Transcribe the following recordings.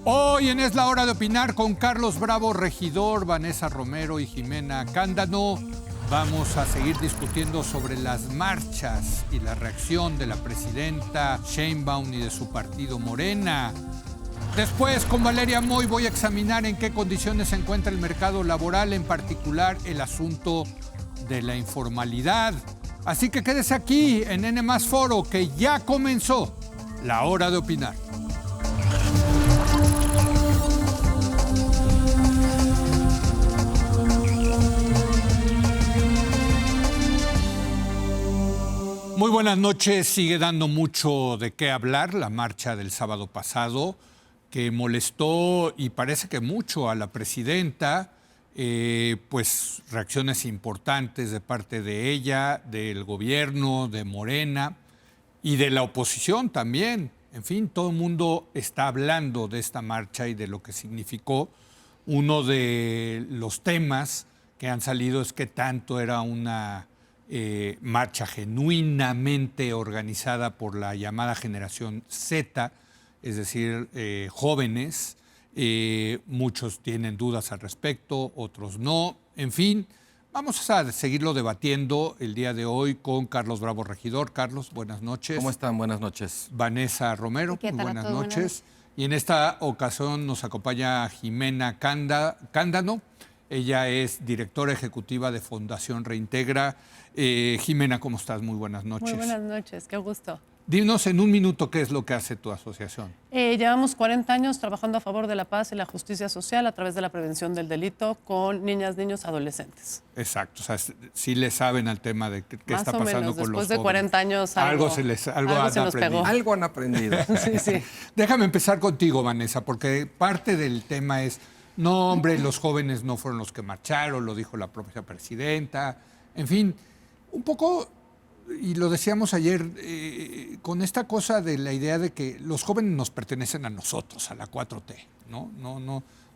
Hoy en Es la Hora de Opinar con Carlos Bravo, regidor, Vanessa Romero y Jimena Cándano. Vamos a seguir discutiendo sobre las marchas y la reacción de la presidenta Sheinbaum y de su partido Morena. Después, con Valeria Moy, voy a examinar en qué condiciones se encuentra el mercado laboral, en particular el asunto de la informalidad. Así que quédese aquí en N+ Foro, que ya comenzó la Hora de Opinar. Muy buenas noches. Sigue dando mucho de qué hablar la marcha del sábado pasado, que molestó y parece que mucho a la presidenta, pues reacciones importantes de parte de ella, del gobierno, de Morena y de la oposición también. En fin, todo el mundo está hablando de esta marcha y de lo que significó. Uno de los temas que han salido es que tanto era una marcha genuinamente organizada por la llamada generación Z, es decir, jóvenes. Muchos tienen dudas al respecto, otros no. En fin, vamos a seguirlo debatiendo el día de hoy con Carlos Bravo, regidor. Carlos, buenas noches. ¿Cómo están? Buenas noches. Vanessa Romero, muy buenas noches. Y en esta ocasión nos acompaña Jimena Cándano. Ella es directora ejecutiva de Fundación Reintegra. Jimena, ¿cómo estás? Muy buenas noches. Muy buenas noches, qué gusto. Dinos en un minuto qué es lo que hace tu asociación. Llevamos 40 años trabajando a favor de la paz y la justicia social a través de la prevención del delito con niñas, niños, adolescentes. Exacto, o sea, sí le saben al tema de qué está pasando con los jóvenes. Después de 40 años algo se nos pegó. Algo han aprendido. Sí, sí. Déjame empezar contigo, Vanessa, porque parte del tema es, no, hombre, los jóvenes no fueron los que marcharon, lo dijo la propia presidenta. En fin, un poco, y lo decíamos ayer, con esta cosa de la idea de que los jóvenes nos pertenecen a nosotros, a la 4T, ¿no?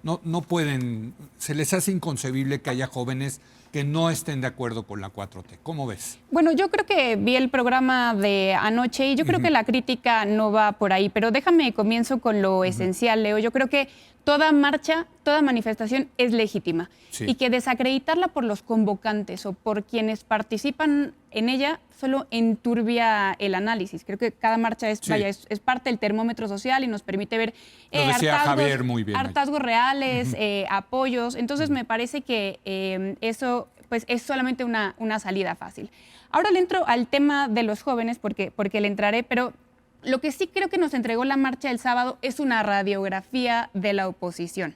No pueden, se les hace inconcebible que haya jóvenes que no estén de acuerdo con la 4T. ¿Cómo ves? Bueno, yo creo que vi el programa de anoche y yo creo que la crítica no va por ahí, pero déjame comienzo con lo esencial, Leo. Yo creo que toda marcha, toda manifestación es legítima y que desacreditarla por los convocantes o por quienes participan en ella solo enturbia el análisis. Creo que cada marcha es parte del termómetro social y nos permite ver hartazgos reales, apoyos. Entonces me parece que eso pues, es solamente una salida fácil. Ahora le entro al tema de los jóvenes porque le entraré, pero lo que sí creo que nos entregó la marcha del sábado es una radiografía de la oposición.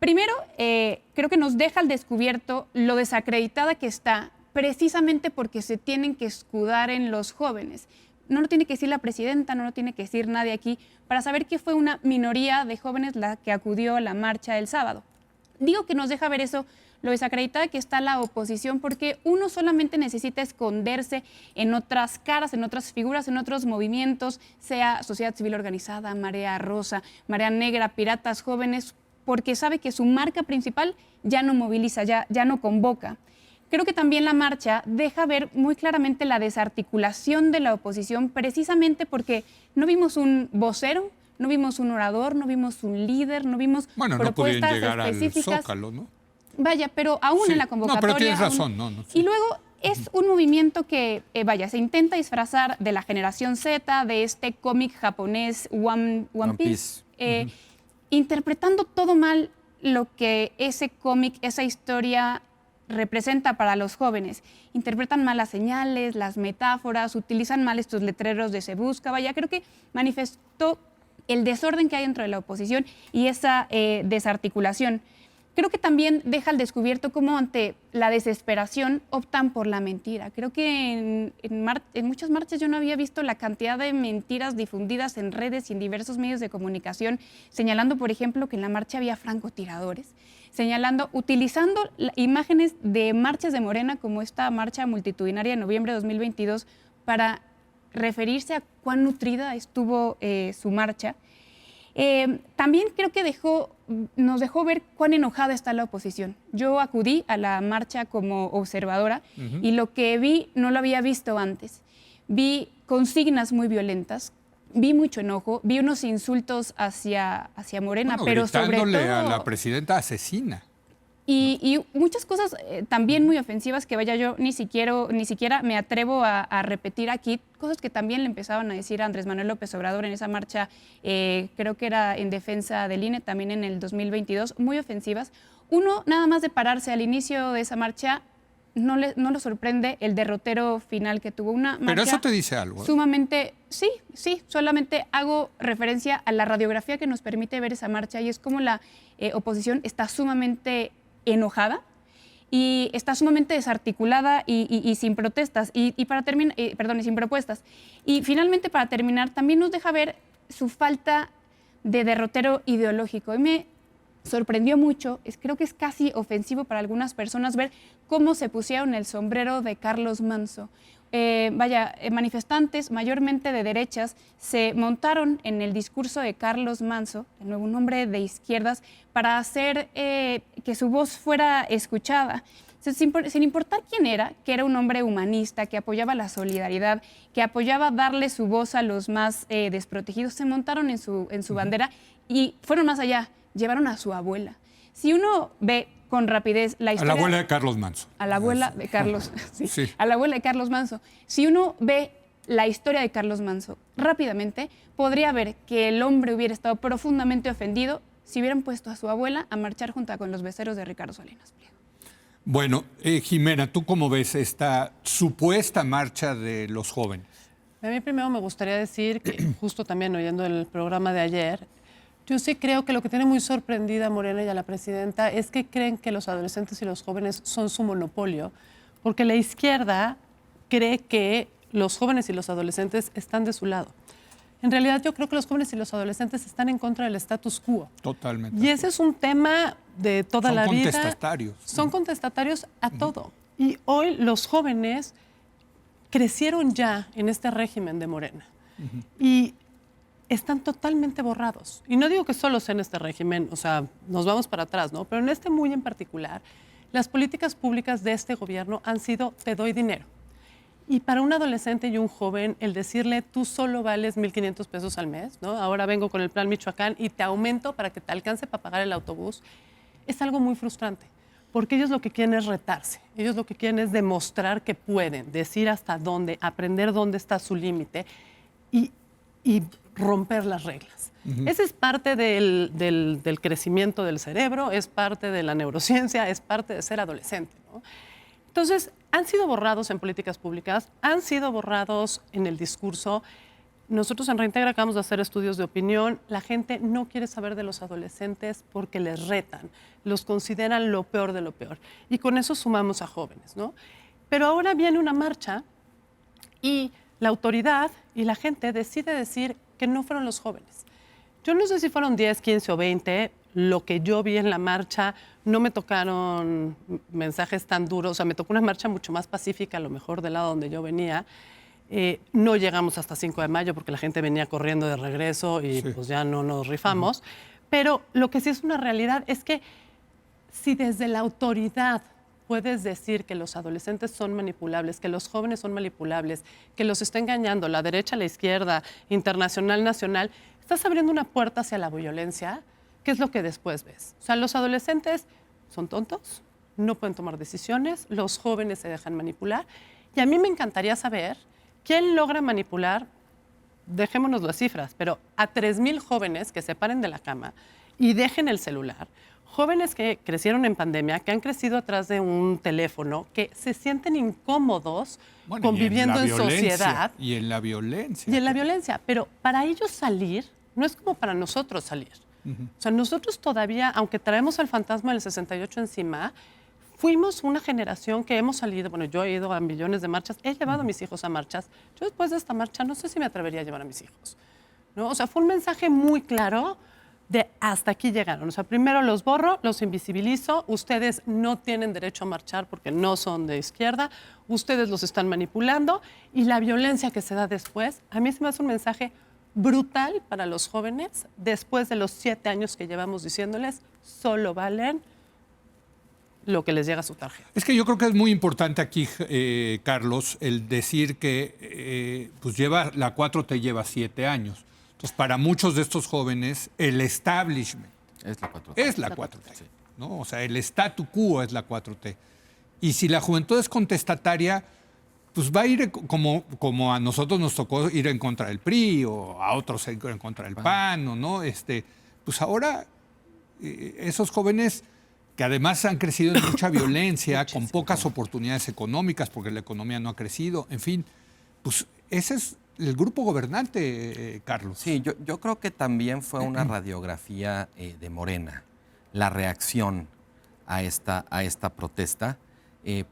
Primero, creo que nos deja al descubierto lo desacreditada que está precisamente porque se tienen que escudar en los jóvenes. No lo tiene que decir la presidenta, no lo tiene que decir nadie aquí, para saber que fue una minoría de jóvenes la que acudió a la marcha del sábado. Digo que nos deja ver eso, lo desacreditada que está la oposición, porque uno solamente necesita esconderse en otras caras, en otras figuras, en otros movimientos, sea sociedad civil organizada, Marea Rosa, Marea Negra, Piratas Jóvenes, porque sabe que su marca principal ya no moviliza, ya no convoca. Creo que también la marcha deja ver muy claramente la desarticulación de la oposición, precisamente porque no vimos un vocero, no vimos un orador, no vimos un líder, no vimos propuestas específicas. Al Zócalo, ¿no? Vaya, pero aún en la convocatoria. No, pero tienes razón. Y luego es un movimiento que, se intenta disfrazar de la generación Z, de este cómic japonés One Piece. Interpretando todo mal lo que ese cómic, esa historia representa para los jóvenes. Interpretan mal las señales, las metáforas, utilizan mal estos letreros de se busca. Vaya, creo que manifestó el desorden que hay dentro de la oposición y esa desarticulación. Creo que también deja al descubierto cómo ante la desesperación optan por la mentira. Creo que en muchas marchas yo no había visto la cantidad de mentiras difundidas en redes y en diversos medios de comunicación, señalando, por ejemplo, que en la marcha había francotiradores, utilizando imágenes de marchas de Morena como esta marcha multitudinaria de noviembre de 2022 para referirse a cuán nutrida estuvo su marcha. También creo que nos dejó ver cuán enojada está la oposición. Yo acudí a la marcha como observadora y lo que vi no lo había visto antes. Vi consignas muy violentas, vi mucho enojo, vi unos insultos hacia Morena, Bueno, pero sobre todo... gritándole a la presidenta asesina. Y muchas cosas también muy ofensivas que vaya yo ni siquiera me atrevo a repetir aquí, cosas que también le empezaban a decir a Andrés Manuel López Obrador en esa marcha, creo que era en defensa del INE, también en el 2022, muy ofensivas. Uno, nada más de pararse al inicio de esa marcha, no lo sorprende el derrotero final que tuvo una marcha. Pero eso te dice algo. Sumamente, sí, solamente hago referencia a la radiografía que nos permite ver esa marcha y es como la oposición está sumamente enojada y está sumamente desarticulada y sin protestas y para terminar, y sin propuestas. Y finalmente, para terminar, también nos deja ver su falta de derrotero ideológico. Y me sorprendió mucho, creo que es casi ofensivo para algunas personas ver cómo se pusieron el sombrero de Carlos Manso. Manifestantes mayormente de derechas se montaron en el discurso de Carlos Manso, de nuevo un hombre de izquierdas, para hacer que su voz fuera escuchada. Sin importar quién era, que era un hombre humanista, que apoyaba la solidaridad, que apoyaba darle su voz a los más desprotegidos, se montaron en su bandera y fueron más allá, llevaron a su abuela. Si uno ve con rapidez la historia... A la abuela de Carlos Manso. A la abuela de Carlos, Sí. A la abuela de Carlos Manso. Si uno ve la historia de Carlos Manso rápidamente, podría ver que el hombre hubiera estado profundamente ofendido si hubieran puesto a su abuela a marchar junto con los beceros de Ricardo Salinas Pliego. Bueno, Jimena, ¿tú cómo ves esta supuesta marcha de los jóvenes? A mí primero me gustaría decir que, justo también oyendo el programa de ayer, yo sí creo que lo que tiene muy sorprendida a Morena y a la presidenta es que creen que los adolescentes y los jóvenes son su monopolio, porque la izquierda cree que los jóvenes y los adolescentes están de su lado. En realidad yo creo que los jóvenes y los adolescentes están en contra del status quo. Totalmente. Y ese es un tema de toda la vida. Son contestatarios. Son contestatarios a todo. Y hoy los jóvenes crecieron ya en este régimen de Morena. Y están totalmente borrados. Y no digo que solo sea en este régimen, o sea, nos vamos para atrás, ¿no? Pero en este muy en particular, las políticas públicas de este gobierno han sido, te doy dinero. Y para un adolescente y un joven, el decirle, tú solo vales 1,500 pesos al mes, ¿no? Ahora vengo con el plan Michoacán y te aumento para que te alcance para pagar el autobús, es algo muy frustrante. Porque ellos lo que quieren es retarse. Ellos lo que quieren es demostrar que pueden, decir hasta dónde, aprender dónde está su límite y romper las reglas. Ese es parte del crecimiento del cerebro, es parte de la neurociencia, es parte de ser adolescente, ¿no? Entonces, han sido borrados en políticas públicas, han sido borrados en el discurso. Nosotros en Reintegra acabamos de hacer estudios de opinión. La gente no quiere saber de los adolescentes porque les retan, los consideran lo peor de lo peor. Y con eso sumamos a jóvenes, ¿no? Pero ahora viene una marcha y la autoridad y la gente decide decir que no fueron los jóvenes. Yo no sé si fueron 10, 15 o 20. Lo que yo vi en la marcha, no me tocaron mensajes tan duros. O sea, me tocó una marcha mucho más pacífica, a lo mejor del lado donde yo venía. No llegamos hasta 5 de mayo porque la gente venía corriendo de regreso y pues ya no nos rifamos. Pero lo que sí es una realidad es que si desde la autoridad puedes decir que los adolescentes son manipulables, que los jóvenes son manipulables, que los está engañando la derecha, la izquierda, internacional, nacional, estás abriendo una puerta hacia la violencia, ¿qué es lo que después ves? O sea, los adolescentes son tontos, no pueden tomar decisiones, los jóvenes se dejan manipular. Y a mí me encantaría saber quién logra manipular, dejémonos las cifras, pero a 3,000 jóvenes que se paren de la cama y dejen el celular. Jóvenes que crecieron en pandemia, que han crecido atrás de un teléfono, que se sienten incómodos conviviendo en sociedad. Y en la violencia. Y en la violencia. Pero para ellos salir no es como para nosotros salir. O sea, nosotros todavía, aunque traemos el fantasma del 68 encima, fuimos una generación que hemos salido, bueno, yo he ido a millones de marchas, he llevado a mis hijos a marchas. Yo después de esta marcha no sé si me atrevería a llevar a mis hijos, ¿no? O sea, fue un mensaje muy claro de hasta aquí llegaron. O sea, primero los borro, los invisibilizo, ustedes no tienen derecho a marchar porque no son de izquierda, ustedes los están manipulando y la violencia que se da después, a mí se me hace un mensaje brutal para los jóvenes después de los 7 años que llevamos diciéndoles solo valen lo que les llega a su tarjeta. Es que yo creo que es muy importante aquí, Carlos, el decir que pues la 4T lleva 7 años. Entonces, para muchos de estos jóvenes, el establishment Es la 4T. es la 4T. ¿No? O sea, el statu quo es la 4T. Y si la juventud es contestataria, pues va a ir como a nosotros nos tocó ir en contra del PRI o a otros en contra del PAN, ¿no? Pues ahora esos jóvenes que además han crecido en mucha violencia, con pocas oportunidades económicas, porque la economía no ha crecido, en fin, pues ese es el grupo gobernante, Carlos. Sí, yo creo que también fue una radiografía de Morena, la reacción a esta protesta.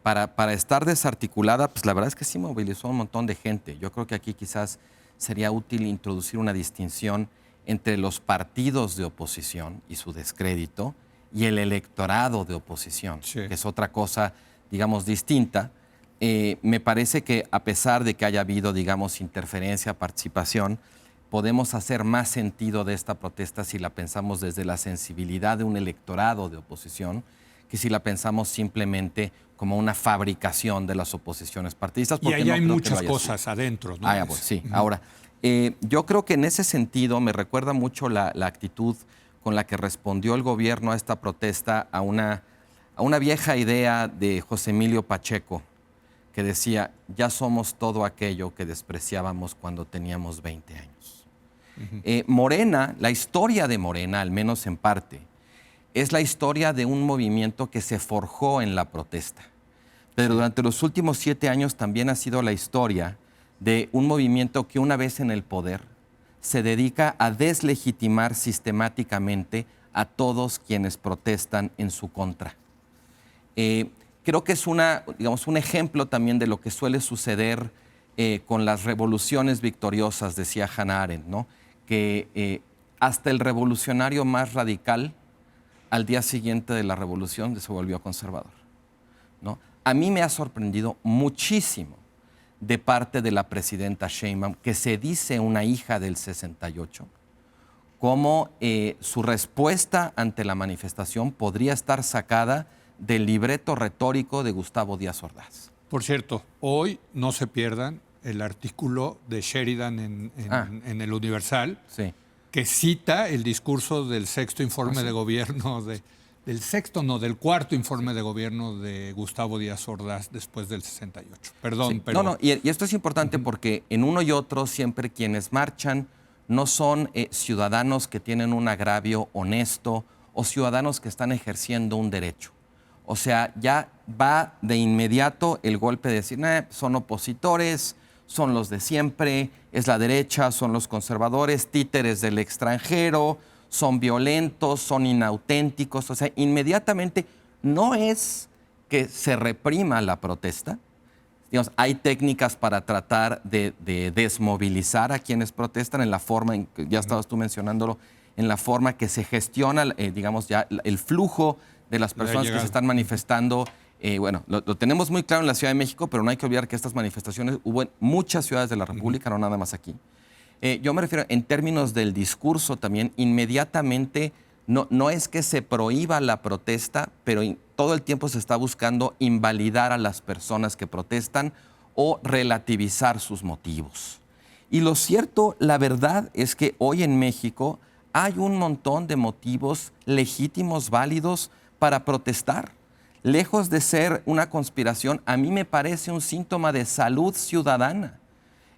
Para estar desarticulada, pues la verdad es que sí movilizó a un montón de gente. Yo creo que aquí quizás sería útil introducir una distinción entre los partidos de oposición y su descrédito y el electorado de oposición, Sí. que es otra cosa, digamos, distinta. Me parece que a pesar de que haya habido, digamos, interferencia, participación, podemos hacer más sentido de esta protesta si la pensamos desde la sensibilidad de un electorado de oposición que si la pensamos simplemente como una fabricación de las oposiciones partidistas. Y ahí no hay creo que muchas lo haya cosas sido. adentro, ¿no? Pues, sí. Ahora, yo creo que en ese sentido me recuerda mucho la actitud con la que respondió el gobierno a esta protesta, a una vieja idea de José Emilio Pacheco, que decía, ya somos todo aquello que despreciábamos cuando teníamos 20 años. Morena, la historia de Morena, al menos en parte, es la historia de un movimiento que se forjó en la protesta. Pero durante los últimos 7 años también ha sido la historia de un movimiento que una vez en el poder se dedica a deslegitimar sistemáticamente a todos quienes protestan en su contra. Creo que es un ejemplo también de lo que suele suceder con las revoluciones victoriosas, decía Hannah Arendt, ¿no? Que hasta el revolucionario más radical, al día siguiente de la revolución, se volvió conservador, ¿no? A mí me ha sorprendido muchísimo de parte de la presidenta Sheinbaum, que se dice una hija del 68, cómo su respuesta ante la manifestación podría estar sacada del libreto retórico de Gustavo Díaz Ordaz. Por cierto, hoy no se pierdan el artículo de Sheridan en el Universal, Sí. que cita el discurso del sexto informe de gobierno, del cuarto informe de gobierno de Gustavo Díaz Ordaz después del 68. Perdón, Sí. pero... No, y esto es importante porque en uno y otro siempre quienes marchan no son ciudadanos que tienen un agravio honesto o ciudadanos que están ejerciendo un derecho. O sea, ya va de inmediato el golpe de decir, son opositores, son los de siempre, es la derecha, son los conservadores, títeres del extranjero, son violentos, son inauténticos. O sea, inmediatamente no es que se reprima la protesta. Digamos, hay técnicas para tratar de desmovilizar a quienes protestan en la forma, ya estabas tú mencionándolo, en la forma que se gestiona, digamos, ya el flujo de las personas que se están manifestando. Bueno, lo tenemos muy claro en la Ciudad de México, pero no hay que olvidar que estas manifestaciones hubo en muchas ciudades de la República, no nada más aquí. Yo me refiero en términos del discurso también, inmediatamente no es que se prohíba la protesta, pero todo el tiempo se está buscando invalidar a las personas que protestan o relativizar sus motivos. Y lo cierto, la verdad es que hoy en México hay un montón de motivos legítimos, válidos para protestar. Lejos de ser una conspiración, a mí me parece un síntoma de salud ciudadana.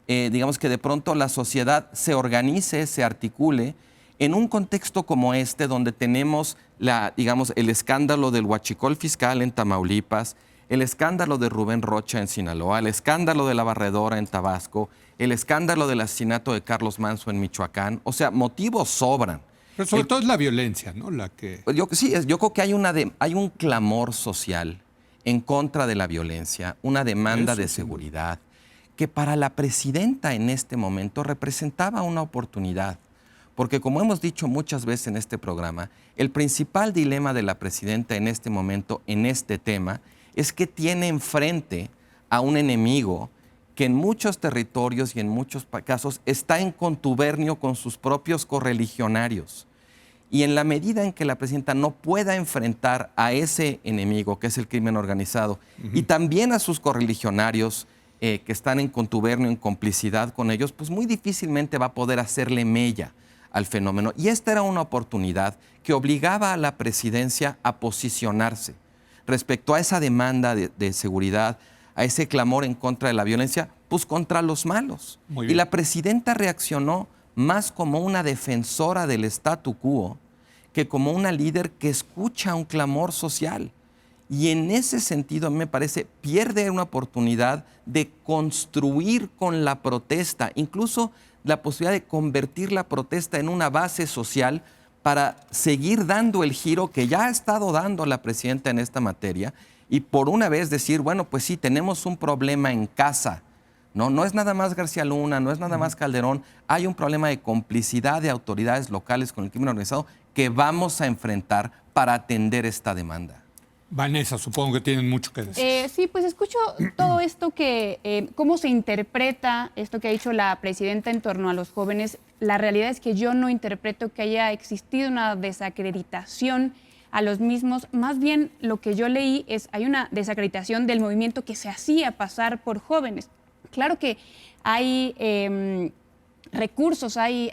Digamos que de pronto la sociedad se organice, se articule en un contexto como este, donde tenemos el escándalo del huachicol fiscal en Tamaulipas, el escándalo de Rubén Rocha en Sinaloa, el escándalo de la barredora en Tabasco, el escándalo del asesinato de Carlos Manso en Michoacán. O sea, motivos sobran. Pero sobre todo es la violencia, ¿no? La que... Yo creo que hay un clamor social en contra de la violencia, una demanda de seguridad, que para la presidenta en este momento representaba una oportunidad. Porque como hemos dicho muchas veces en este programa, el principal dilema de la presidenta en este momento, en este tema, es que tiene enfrente a un enemigo que en muchos territorios y en muchos casos está en contubernio con sus propios correligionarios. Y en la medida en que la presidenta no pueda enfrentar a ese enemigo, que es el crimen organizado, y también a sus correligionarios que están en contubernio, en complicidad con ellos, pues muy difícilmente va a poder hacerle mella al fenómeno. Y esta era una oportunidad que obligaba a la presidencia a posicionarse respecto a esa demanda de seguridad, a ese clamor en contra de la violencia, pues contra los malos. Y la presidenta reaccionó más como una defensora del statu quo que como una líder que escucha un clamor social. Y en ese sentido, a mí me parece, pierde una oportunidad de construir con la protesta, incluso la posibilidad de convertir la protesta en una base social para seguir dando el giro que ya ha estado dando la presidenta en esta materia y por una vez decir, bueno, pues sí, tenemos un problema en casa. No es nada más García Luna, no es nada más Calderón. Hay un problema de complicidad de autoridades locales con el crimen organizado que vamos a enfrentar para atender esta demanda. Vanessa, supongo que tienen mucho que decir. Sí, pues escucho todo esto cómo se interpreta esto que ha dicho la presidenta en torno a los jóvenes. La realidad es que yo no interpreto que haya existido una desacreditación a los mismos. Más bien lo que yo leí hay una desacreditación del movimiento que se hacía pasar por jóvenes. Claro que hay recursos, hay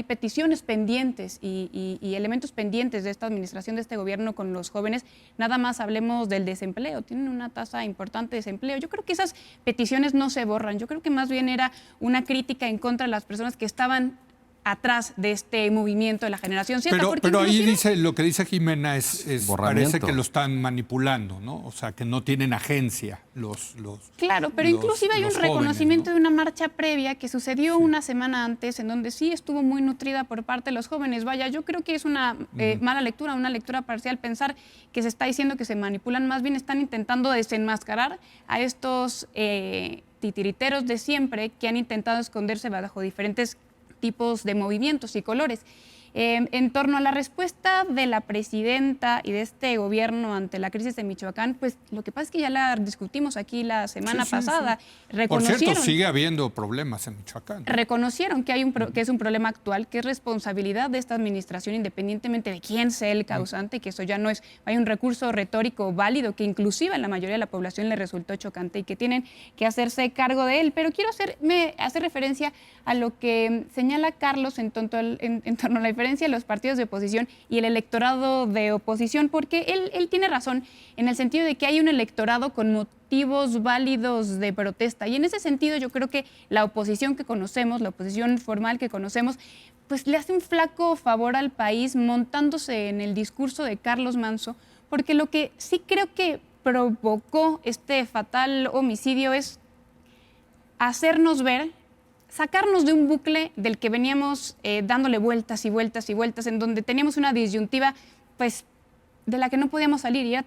peticiones pendientes y elementos pendientes de esta administración, de este gobierno con los jóvenes. Nada más hablemos del desempleo. Tienen una tasa importante de desempleo. Yo creo que esas peticiones no se borran. Yo creo que más bien era una crítica en contra de las personas que estaban atrás de este movimiento de la generación Z. Pero ahí dice, lo que dice Jimena parece que lo están manipulando, ¿no? O sea, que no tienen agencia los Claro, pero inclusive hay un reconocimiento, ¿no?, de una marcha previa que sucedió una semana antes, en donde sí estuvo muy nutrida por parte de los jóvenes. Vaya, yo creo que es una mala lectura, una lectura parcial, pensar que se está diciendo que se manipulan. Más bien están intentando desenmascarar a estos titiriteros de siempre que han intentado esconderse bajo diferentes tipos de movimientos y colores. En torno a la respuesta de la presidenta y de este gobierno ante la crisis de Michoacán, pues lo que pasa es que ya la discutimos aquí la semana pasada. Sí. Por cierto, sigue habiendo problemas en Michoacán. Reconocieron que que es un problema actual, que es responsabilidad de esta administración, independientemente de quién sea el causante, que eso ya no es, hay un recurso retórico válido que inclusive a la mayoría de la población le resultó chocante y que tienen que hacerse cargo de él. Pero quiero hacer referencia a lo que señala Carlos en torno a la diferencia de los partidos de oposición y el electorado de oposición, porque él tiene razón en el sentido de que hay un electorado con motivos válidos de protesta. Y en ese sentido yo creo que la oposición que conocemos, la oposición formal que conocemos, pues le hace un flaco favor al país montándose en el discurso de Carlos Manzo, porque lo que sí creo que provocó este fatal homicidio es hacernos ver, sacarnos de un bucle del que veníamos dándole vueltas y vueltas y vueltas, en donde teníamos una disyuntiva pues, de la que no podíamos salir, y era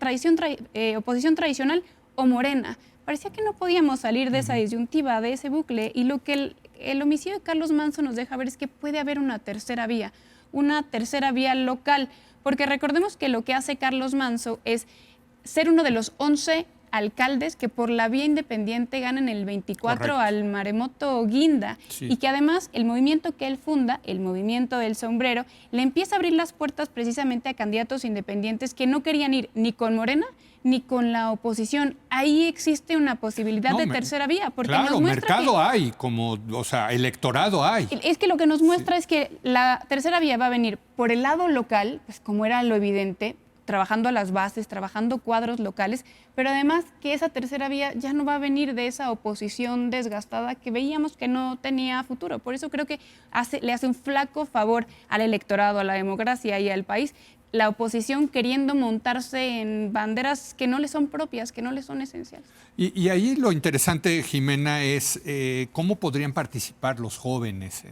oposición tradicional o Morena. Parecía que no podíamos salir de esa disyuntiva, de ese bucle, y lo que el homicidio de Carlos Manzo nos deja ver es que puede haber una tercera vía local, porque recordemos que lo que hace Carlos Manzo es ser uno de los 11 alcaldes que por la vía independiente ganan el 24. Correcto. Al maremoto Guinda, sí. Y que además el movimiento que él funda, el movimiento del sombrero, le empieza a abrir las puertas precisamente a candidatos independientes que no querían ir ni con Morena ni con la oposición. Ahí existe una posibilidad de tercera vía. Porque claro, nos muestra mercado hay, electorado hay. Es que lo que nos muestra es que la tercera vía va a venir por el lado local, pues como era lo evidente, trabajando a las bases, trabajando cuadros locales, pero además que esa tercera vía ya no va a venir de esa oposición desgastada que veíamos que no tenía futuro. Por eso creo que le hace un flaco favor al electorado, a la democracia y al país, la oposición queriendo montarse en banderas que no le son propias, que no le son esenciales. Y ahí lo interesante, Jimena, es cómo podrían participar los jóvenes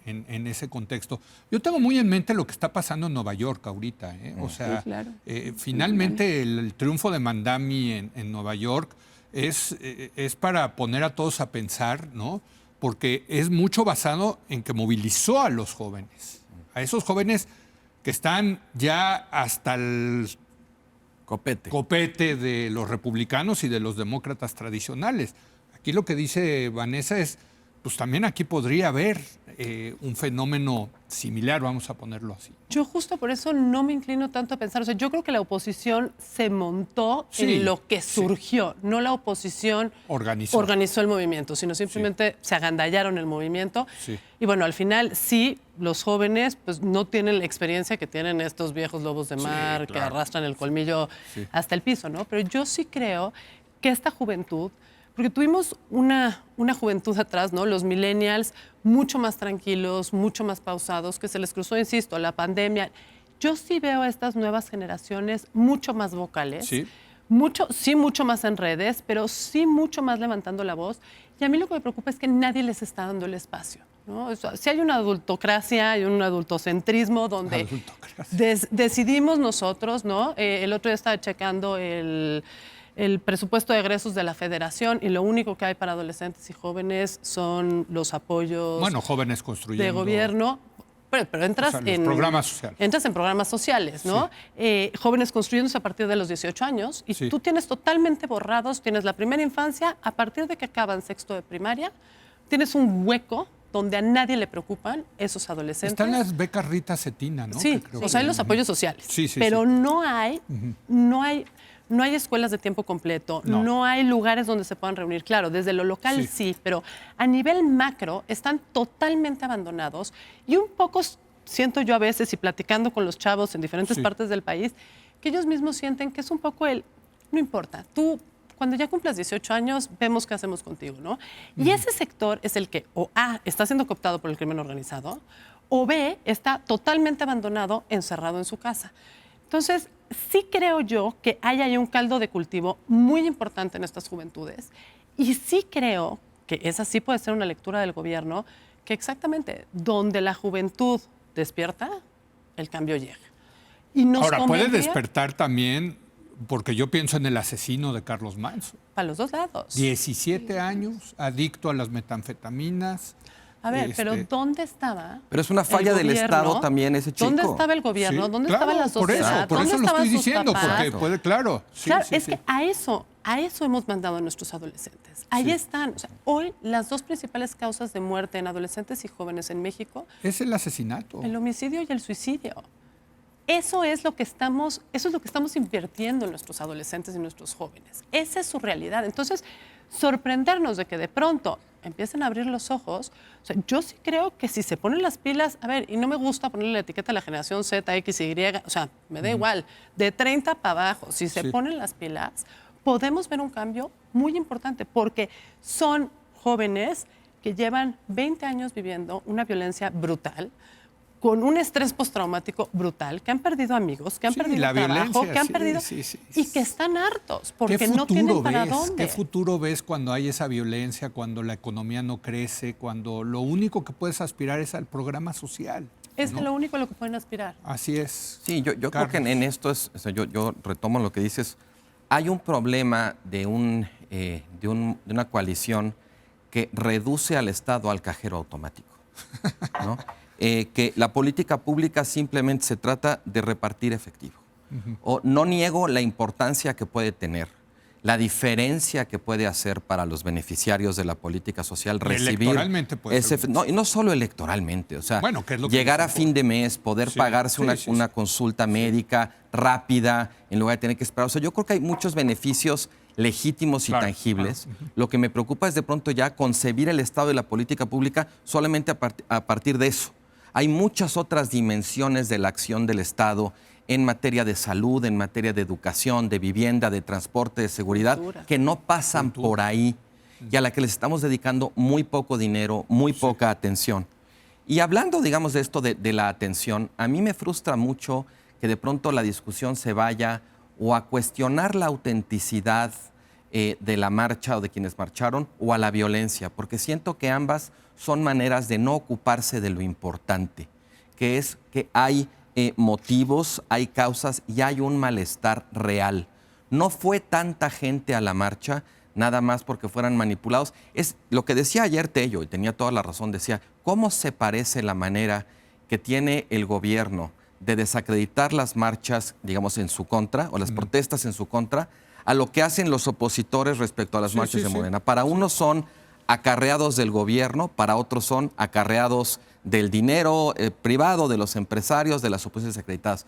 en ese contexto. Yo tengo muy en mente lo que está pasando en Nueva York ahorita. O sea, sí, claro. Finalmente el triunfo de Mandami en Nueva York es para poner a todos a pensar, ¿no? Porque es mucho basado en que movilizó a los jóvenes, a esos jóvenes que están ya hasta el copete de los republicanos y de los demócratas tradicionales. Aquí lo que dice Vanessa es, pues también aquí podría haber un fenómeno similar, vamos a ponerlo así. Yo justo por eso no me inclino tanto a pensar, o sea, yo creo que la oposición se montó en lo que surgió, no la oposición organizó el movimiento, sino simplemente se agandallaron el movimiento. Sí. Y bueno, al final sí, los jóvenes pues no tienen la experiencia que tienen estos viejos lobos de mar que arrastran el colmillo hasta el piso, ¿no? Pero yo sí creo que esta juventud, porque tuvimos una juventud atrás, ¿no? Los millennials mucho más tranquilos, mucho más pausados, que se les cruzó, insisto, la pandemia. Yo sí veo a estas nuevas generaciones mucho más vocales, mucho más en redes, pero sí mucho más levantando la voz. Y a mí lo que me preocupa es que nadie les está dando el espacio, ¿no? O sea, si hay una adultocracia, hay un adultocentrismo donde decidimos nosotros, ¿no? El otro día estaba checando el presupuesto de egresos de la Federación y lo único que hay para adolescentes y jóvenes son los apoyos jóvenes construyendo de gobierno. Pero entras en programas sociales. Entras en programas sociales, ¿no? Jóvenes construyéndose a partir de los 18 años y tú tienes totalmente borrados, tienes la primera infancia, a partir de que acaban sexto de primaria, tienes un hueco donde a nadie le preocupan esos adolescentes. Están las becas Rita Cetina, ¿no? Sí, o sea, hay los apoyos sociales. Pero no hay escuelas de tiempo completo, no hay lugares donde se puedan reunir. Claro, desde lo local sí, pero a nivel macro están totalmente abandonados y un poco siento yo a veces, y platicando con los chavos en diferentes partes del país, que ellos mismos sienten que es un poco no importa, tú cuando ya cumplas 18 años vemos qué hacemos contigo, ¿no? Y ese sector es el que o A, está siendo cooptado por el crimen organizado, o B, está totalmente abandonado, encerrado en su casa. Entonces, sí creo yo que hay ahí un caldo de cultivo muy importante en estas juventudes y sí creo que esa sí puede ser una lectura del gobierno, que exactamente donde la juventud despierta, el cambio llega. Y ahora, puede despertar también, porque yo pienso en el asesino de Carlos Manso. Para los dos lados. 17 años, adicto a las metanfetaminas. A ver, pero ¿dónde estaba? Pero es una falla del Estado también ese chico. ¿Dónde estaba el gobierno? ¿Dónde estaba la sociedad? Por eso ¿Dónde lo estoy estaban sus diciendo, papás? porque puede, claro. Es que a eso hemos mandado a nuestros adolescentes. Ahí están. O sea, hoy las dos principales causas de muerte en adolescentes y jóvenes en México es el asesinato. El homicidio y el suicidio. Eso es lo que estamos invirtiendo en nuestros adolescentes y nuestros jóvenes. Esa es su realidad. Entonces, sorprendernos de que de pronto empiecen a abrir los ojos. O sea, yo sí creo que si se ponen las pilas, a ver, y no me gusta ponerle la etiqueta a la generación Z, X, Y, o sea, me da igual, de 30 para abajo, si se ponen las pilas, podemos ver un cambio muy importante, porque son jóvenes que llevan 20 años viviendo una violencia brutal, con un estrés postraumático brutal, que han perdido amigos, que han perdido trabajo, que han perdido y que están hartos porque no tienen para dónde. ¿Qué futuro ves cuando hay esa violencia, cuando la economía no crece, cuando lo único que puedes aspirar es al programa social? Es lo único a lo que pueden aspirar. Así es. Sí, yo creo que en esto yo retomo lo que dices. Hay un problema de una coalición que reduce al Estado al cajero automático, ¿no? Que la política pública simplemente se trata de repartir efectivo. O no niego la importancia que puede tener, la diferencia que puede hacer para los beneficiarios de la política social recibir electoralmente puede ser. No, y no solo electoralmente, o sea, ¿qué es lo que llegar a fin de mes, poder pagarse una consulta médica rápida en lugar de tener que esperar. O sea, yo creo que hay muchos beneficios legítimos y tangibles. Lo que me preocupa es de pronto ya concebir el Estado y la política pública solamente a partir de eso. Hay muchas otras dimensiones de la acción del Estado en materia de salud, en materia de educación, de vivienda, de transporte, de seguridad, que no pasan por ahí y a la que les estamos dedicando muy poco dinero, muy poca atención. Y hablando, digamos, de esto de la atención, a mí me frustra mucho que de pronto la discusión se vaya o a cuestionar la autenticidad de la marcha o de quienes marcharon o a la violencia, porque siento que ambas son maneras de no ocuparse de lo importante, que es que hay motivos, hay causas y hay un malestar real. No fue tanta gente a la marcha nada más porque fueran manipulados. Es lo que decía ayer Tello, y tenía toda la razón, decía, ¿cómo se parece la manera que tiene el gobierno de desacreditar las marchas, digamos, en su contra, o las protestas en su contra, a lo que hacen los opositores respecto a las marchas de Morena? Para unos son acarreados del gobierno, para otros son acarreados del dinero privado, de los empresarios, de las supuestas acreditadas.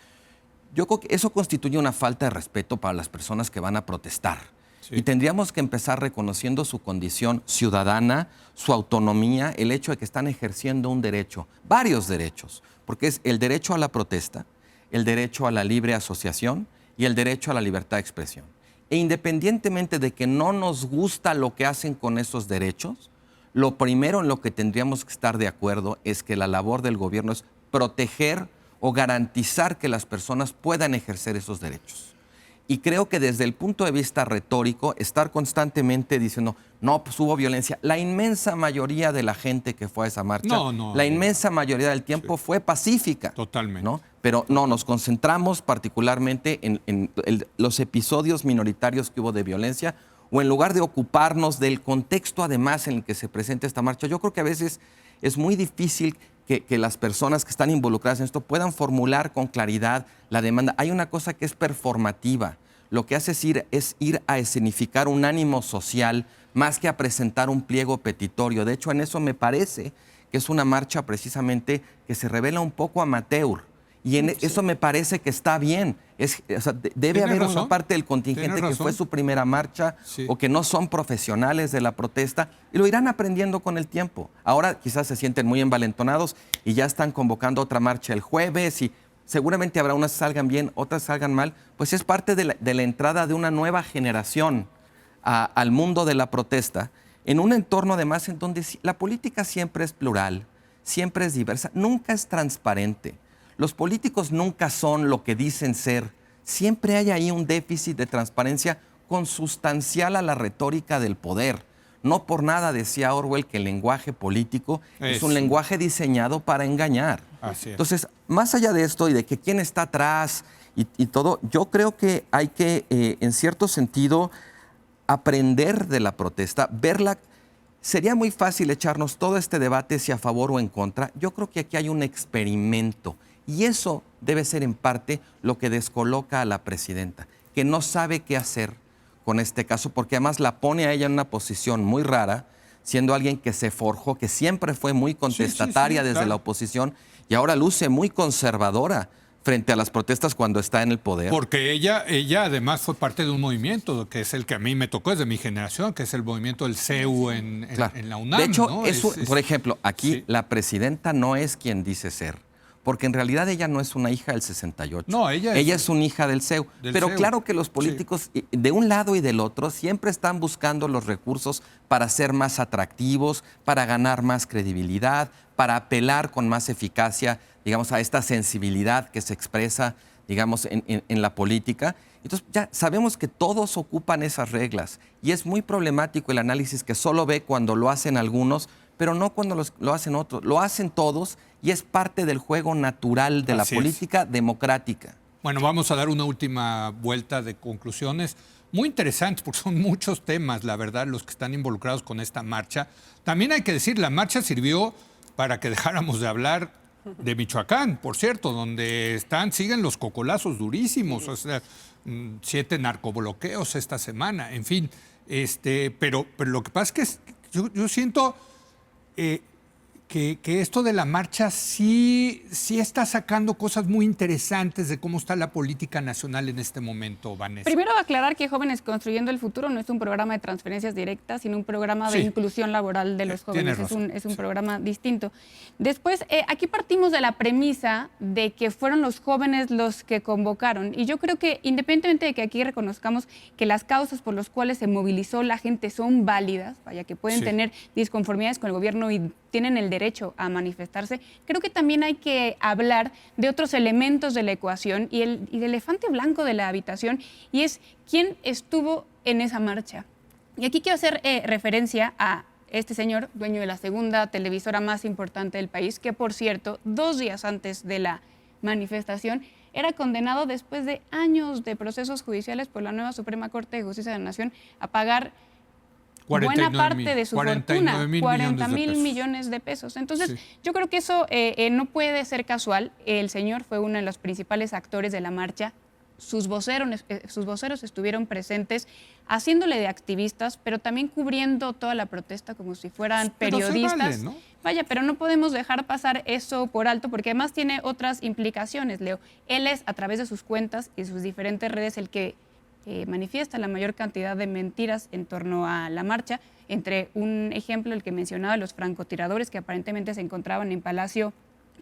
Yo creo que eso constituye una falta de respeto para las personas que van a protestar. Sí. Y tendríamos que empezar reconociendo su condición ciudadana, su autonomía, el hecho de que están ejerciendo un derecho, varios derechos, porque es el derecho a la protesta, el derecho a la libre asociación y el derecho a la libertad de expresión. E independientemente de que no nos gusta lo que hacen con esos derechos, lo primero en lo que tendríamos que estar de acuerdo es que la labor del gobierno es proteger o garantizar que las personas puedan ejercer esos derechos. Y creo que desde el punto de vista retórico, estar constantemente diciendo, no, pues hubo violencia. La inmensa mayoría de la gente que fue a esa marcha, la inmensa mayoría del tiempo fue pacífica. Totalmente. ¿No? Pero no, nos concentramos particularmente en los episodios minoritarios que hubo de violencia, o en lugar de ocuparnos del contexto además en el que se presenta esta marcha. Yo creo que a veces es muy difícil que las personas que están involucradas en esto puedan formular con claridad la demanda. Hay una cosa que es performativa. Lo que hace es ir a escenificar un ánimo social más que a presentar un pliego petitorio. De hecho, en eso me parece que es una marcha precisamente que se revela un poco amateur. Y en eso me parece que está bien. O sea, debe haber una parte del contingente que fue su primera marcha o que no son profesionales de la protesta y lo irán aprendiendo con el tiempo. Ahora quizás se sienten muy envalentonados y ya están convocando otra marcha el jueves y seguramente habrá unas que salgan bien, otras salgan mal. Pues es parte de la entrada de una nueva generación al mundo de la protesta en un entorno además en donde la política siempre es plural, siempre es diversa, nunca es transparente. Los políticos nunca son lo que dicen ser. Siempre hay ahí un déficit de transparencia consustancial a la retórica del poder. No por nada decía Orwell que el lenguaje político es un lenguaje diseñado para engañar. Así es. Entonces, más allá de esto y de que quién está atrás y todo, yo creo que hay que, en cierto sentido, aprender de la protesta, verla. Sería muy fácil echarnos todo este debate si a favor o en contra. Yo creo que aquí hay un experimento. Y eso debe ser en parte lo que descoloca a la presidenta, que no sabe qué hacer con este caso, porque además la pone a ella en una posición muy rara, siendo alguien que se forjó, que siempre fue muy contestataria desde la oposición y ahora luce muy conservadora frente a las protestas cuando está en el poder. Porque ella además fue parte de un movimiento que es el que a mí me tocó, es de mi generación, que es el movimiento del CEU en la UNAM. De hecho, ¿no? Por ejemplo, aquí la presidenta no es quien dice ser. Porque en realidad ella no es una hija del 68. No, ella es una hija del CEU. Pero claro que los políticos de un lado y del otro siempre están buscando los recursos para ser más atractivos, para ganar más credibilidad, para apelar con más eficacia, digamos, a esta sensibilidad que se expresa, digamos, en la política. Entonces ya sabemos que todos ocupan esas reglas y es muy problemático el análisis que solo ve cuando lo hacen algunos, pero no cuando lo hacen otros. Lo hacen todos y es parte del juego natural de la política democrática. Bueno, vamos a dar una última vuelta de conclusiones muy interesantes, porque son muchos temas, la verdad, los que están involucrados con esta marcha. También hay que decir, la marcha sirvió para que dejáramos de hablar de Michoacán, por cierto, donde siguen los cocolazos durísimos, o sea, 7 narcobloqueos esta semana, en fin. Pero lo que pasa es que yo siento que esto de la marcha sí está sacando cosas muy interesantes de cómo está la política nacional en este momento, Vanessa. Primero, aclarar que Jóvenes Construyendo el Futuro no es un programa de transferencias directas, sino un programa de inclusión laboral de los jóvenes. Es un programa distinto. Después, aquí partimos de la premisa de que fueron los jóvenes los que convocaron. Y yo creo que, independientemente de que aquí reconozcamos que las causas por las cuales se movilizó la gente son válidas, vaya, que pueden tener disconformidades con el gobierno y tienen el derecho a manifestarse, creo que también hay que hablar de otros elementos de la ecuación y el elefante blanco de la habitación, y es quién estuvo en esa marcha. Y aquí quiero hacer referencia a este señor, dueño de la segunda televisora más importante del país, que por cierto, 2 días antes de la manifestación, era condenado después de años de procesos judiciales por la nueva Suprema Corte de Justicia de la Nación a pagar buena parte de su fortuna, 40,000 millones de pesos. Entonces, yo creo que eso no puede ser casual. El señor fue uno de los principales actores de la marcha. sus voceros estuvieron presentes haciéndole de activistas, pero también cubriendo toda la protesta como si fueran periodistas. Pero se vale, ¿no? Vaya, pero no podemos dejar pasar eso por alto porque además tiene otras implicaciones, Leo. Él es, a través de sus cuentas y sus diferentes redes, el que manifiesta la mayor cantidad de mentiras en torno a la marcha. Entre un ejemplo, el que mencionaba, los francotiradores que aparentemente se encontraban en Palacio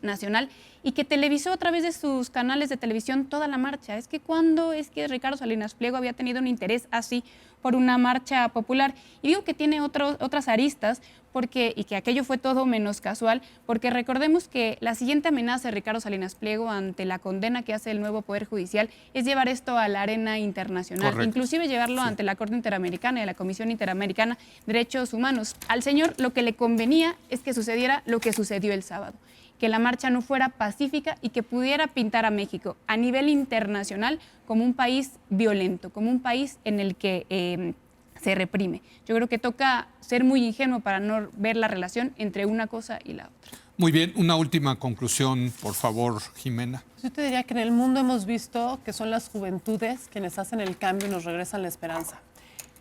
Nacional y que televisó a través de sus canales de televisión toda la marcha. Es que ¿cuándo es que Ricardo Salinas Pliego había tenido un interés así por una marcha popular? Y digo que tiene otras aristas y que aquello fue todo menos casual, porque recordemos que la siguiente amenaza de Ricardo Salinas Pliego ante la condena que hace el nuevo Poder Judicial es llevar esto a la arena internacional, correcto, inclusive llevarlo ante la Corte Interamericana y la Comisión Interamericana de Derechos Humanos. Al señor lo que le convenía es que sucediera lo que sucedió el sábado, que la marcha no fuera pacífica y que pudiera pintar a México a nivel internacional como un país violento, como un país en el que se reprime. Yo creo que toca ser muy ingenuo para no ver la relación entre una cosa y la otra. Muy bien, una última conclusión, por favor, Jimena. Yo te diría que en el mundo hemos visto que son las juventudes quienes hacen el cambio y nos regresan la esperanza.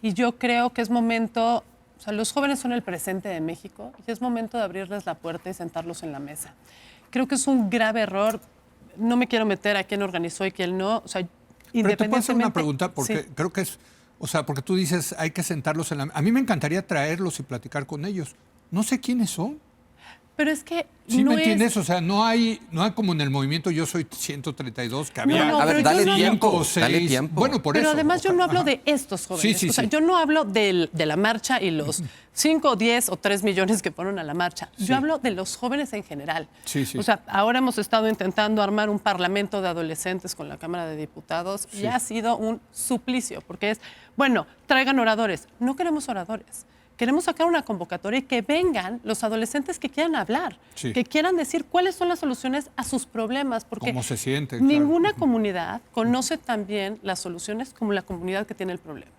Y yo creo que es momento, o sea, los jóvenes son el presente de México y es momento de abrirles la puerta y sentarlos en la mesa. Creo que es un grave error. No me quiero meter a quién organizó y quién no. O sea, Pero te puedo hacer una pregunta, porque sí, creo que es, o sea, porque tú dices hay que sentarlos en la... A mí me encantaría traerlos y platicar con ellos. No sé quiénes son. pero es que ¿Sí no me entiendes? es... O sea, no hay como en el movimiento Yo Soy 132, que había No, A ver, pero dale yo no- tiempo, 5 o 6. dale tiempo. Bueno, por Pero eso. además yo no hablo Ajá. de estos jóvenes. Sí, sí, o sea, sí. yo no hablo de la marcha y los 5, 10 o 3 millones que fueron a la marcha. Sí. Yo hablo de los jóvenes en general. Sí, sí. O sea, ahora hemos estado intentando armar un parlamento de adolescentes con la Cámara de Diputados y ha sido un suplicio, porque es, bueno, traigan oradores. No queremos oradores. Queremos sacar una convocatoria y que vengan los adolescentes que quieran hablar, Sí. que quieran decir cuáles son las soluciones a sus problemas, porque ¿Cómo se sienten? Claro. ninguna comunidad conoce tan bien las soluciones como la comunidad que tiene el problema.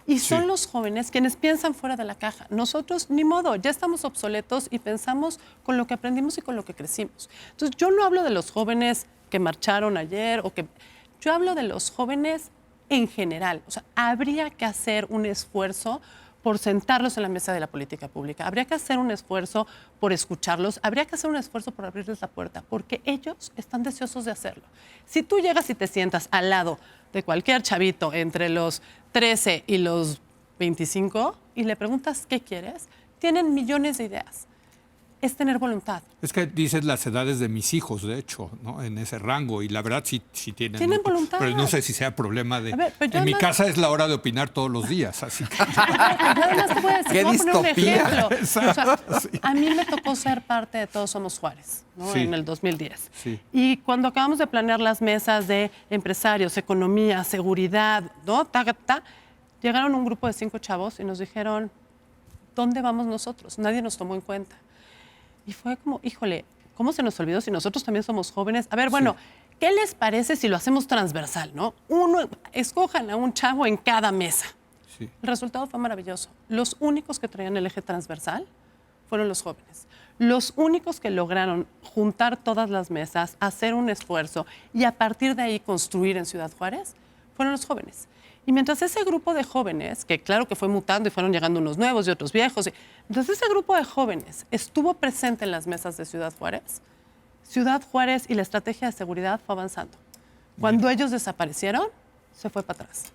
Y son Sí. los jóvenes quienes piensan fuera de la caja. Nosotros, ni modo, ya estamos obsoletos y pensamos con lo que aprendimos y con lo que crecimos. Entonces, yo no hablo de los jóvenes que marcharon ayer yo hablo de los jóvenes en general. O sea, habría que hacer un esfuerzo por sentarlos en la mesa de la política pública. Habría que hacer un esfuerzo por escucharlos, habría que hacer un esfuerzo por abrirles la puerta, porque ellos están deseosos de hacerlo. Si tú llegas y te sientas al lado de cualquier chavito entre los 13 y los 25 y le preguntas qué quieres, tienen millones de ideas. Es tener voluntad. Es que dices las edades de mis hijos, de hecho, ¿no? En ese rango. Y la verdad sí tienen... Tienen voluntad. Pero no sé si sea problema de... A ver, pero yo en mi además- casa es la hora de opinar todos los días, así que... Yo además te voy a decir, ¡Qué te voy a poner un distopía! ejemplo. Exacto, O sea, a mí me tocó ser parte de Todos Somos Juárez, ¿no? Sí. En el 2010. Sí. Y cuando acabamos de planear las mesas de empresarios, economía, seguridad, ¿no? Llegaron un grupo de 5 chavos y nos dijeron, ¿dónde vamos nosotros? Nadie nos tomó en cuenta. Y fue como, híjole, ¿cómo se nos olvidó si nosotros también somos jóvenes? A ver, bueno, ¿qué les parece si lo hacemos transversal, no? Escojan a un chavo en cada mesa. Sí. El resultado fue maravilloso. Los únicos que traían el eje transversal fueron los jóvenes. Los únicos que lograron juntar todas las mesas, hacer un esfuerzo y a partir de ahí construir en Ciudad Juárez fueron los jóvenes. Y mientras ese grupo de jóvenes, que claro que fue mutando y fueron llegando unos nuevos y otros viejos, mientras ese grupo de jóvenes estuvo presente en las mesas de Ciudad Juárez y la estrategia de seguridad fue avanzando. Cuando ellos desaparecieron, se fue para atrás.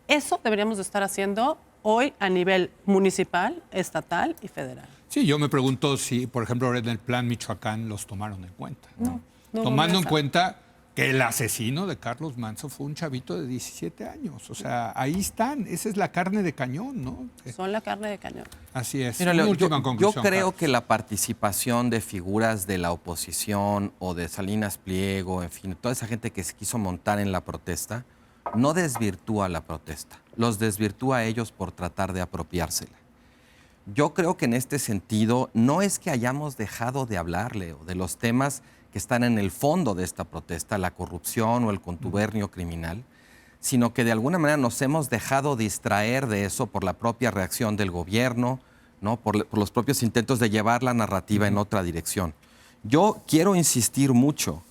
Eso deberíamos de estar haciendo hoy a nivel municipal, estatal y federal. Sí, yo me pregunto si, por ejemplo, ahora en el plan Michoacán los tomaron en cuenta. No Tomando en volvió a cuenta que el asesino de Carlos Manzo fue un chavito de 17 años. O sea, ahí están. Esa es la carne de cañón, ¿no? Son la carne de cañón. Así es. Mira, Una Leo, última yo conclusión, creo Carlos. que la participación de figuras de la oposición o de Salinas Pliego, en fin, toda esa gente que se quiso montar en la protesta, no desvirtúa la protesta, los desvirtúa a ellos por tratar de apropiársela. Yo creo que en este sentido no es que hayamos dejado de hablar, Leo, de los temas que están en el fondo de esta protesta, la corrupción o el contubernio criminal, sino que de alguna manera nos hemos dejado distraer de eso por la propia reacción del gobierno, ¿no? por los propios intentos de llevar la narrativa en otra dirección. Yo quiero insistir mucho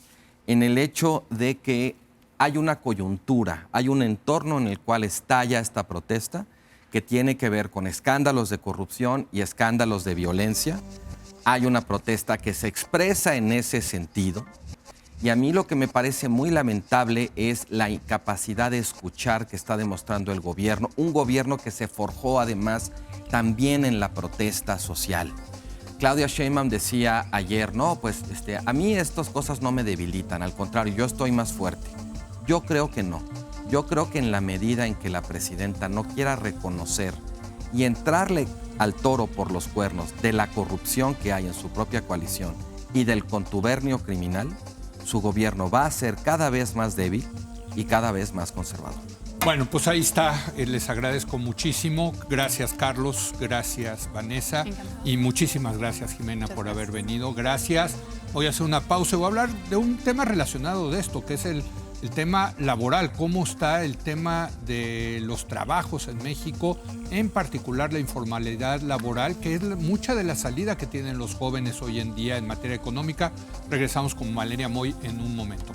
en el hecho de que hay una coyuntura, hay un entorno en el cual estalla esta protesta que tiene que ver con escándalos de corrupción y escándalos de violencia. Hay una protesta que se expresa en ese sentido. Y a mí lo que me parece muy lamentable es la incapacidad de escuchar que está demostrando el gobierno, un gobierno que se forjó además también en la protesta social. Claudia Sheinbaum decía ayer, no, pues a mí estas cosas no me debilitan, al contrario, yo estoy más fuerte. Yo creo que no. Yo creo que en la medida en que la presidenta no quiera reconocer y entrarle al toro por los cuernos de la corrupción que hay en su propia coalición y del contubernio criminal, su gobierno va a ser cada vez más débil y cada vez más conservador. Bueno, pues ahí está. Les agradezco muchísimo. Gracias, Carlos. Gracias, Vanessa. Encantada. Y muchísimas gracias, Jimena, Muchas por gracias. haber venido. Gracias. Voy a hacer una pausa y voy a hablar de un tema relacionado de esto, que es el tema laboral. ¿Cómo está el tema de los trabajos en México? En particular la informalidad laboral, que es mucha de la salida que tienen los jóvenes hoy en día en materia económica. Regresamos con Valeria Moy en un momento.